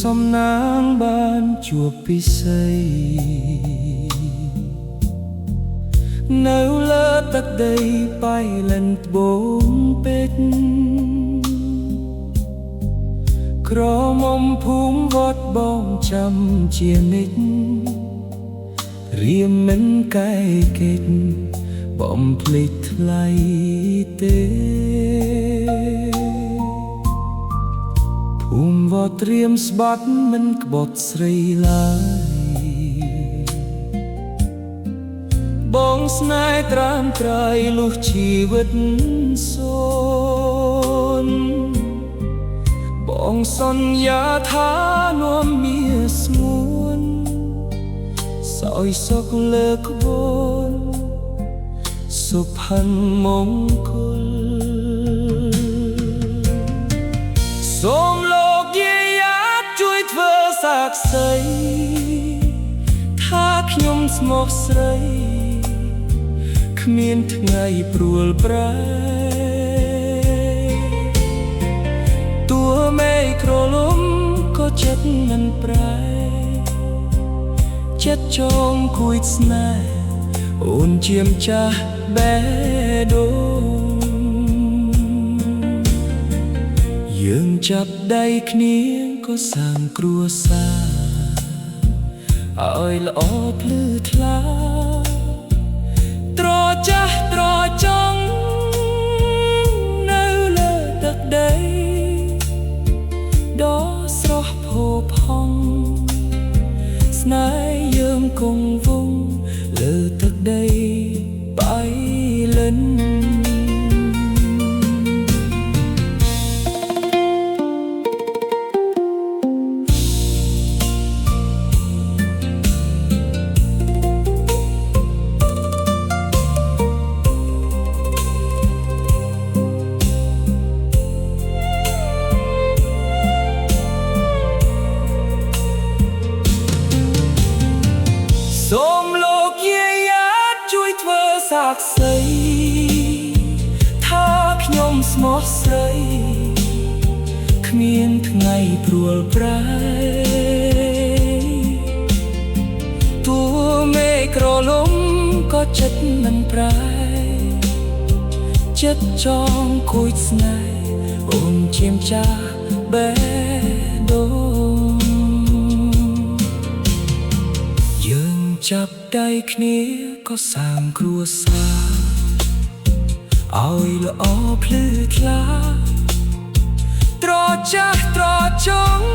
សំណាងបានជួបពិសីនៅលើទឹកដីបៃលិនត្បូងពេជ្រក្រមុំភូមិវត្តបងចាំជានិច្ចរៀមមិនកែកិច្ចបំភ្លេចថ្លៃទេភូមិវត្តត្រៀមស្បាត់មិនក្បត់ស្រីឡើយបងស្នេហ៍ត្រាំត្រៃលុះជីវិតសូនបងសន្យាថានាំមាស្ងួនសោយសុខលើក្បូនសុភ័ណ្ឌមង្គលសូមលោកយាយយ៉ាតជួយធ្វើសាក្សីថាខ្ញុំស្មោះស្រីគ្មានថ្ងៃព្រួលប្រែតួមេក្រលំក៏ចិត្តមិនប្រែចិត្តចងគួយស្នេហ៍អូនជាម្ចាស់បេះដូងយើងចាប់ដៃគ្នាក៏សាងគ្រួសារឲ្យល្អភ្លឺថ្លាត្រចាស់ត្រចង់នៅលើទឹកដីដ៏ស្រស់ផូរផង់ស្នេហ៍យើងគង់វង្សលើទឹកដីបៃលិនសូមលោកយាយយ៉ាតជួយធ្វើសាក្សីថាខ្ញុំស្មោះស្រីគ្មានថ្ងៃព្រួលប្រែតួមេក្រលំក៏ចិត្តមិនប្រែចិត្តចងគួយស្នេហ៍អូនជាម្ចាស់បេះដូងចាប់ដៃគ្នាក៏សាងគ្រួសារឲ្យល្អភ្លឺថ្លាត្រចាស់ត្រចង់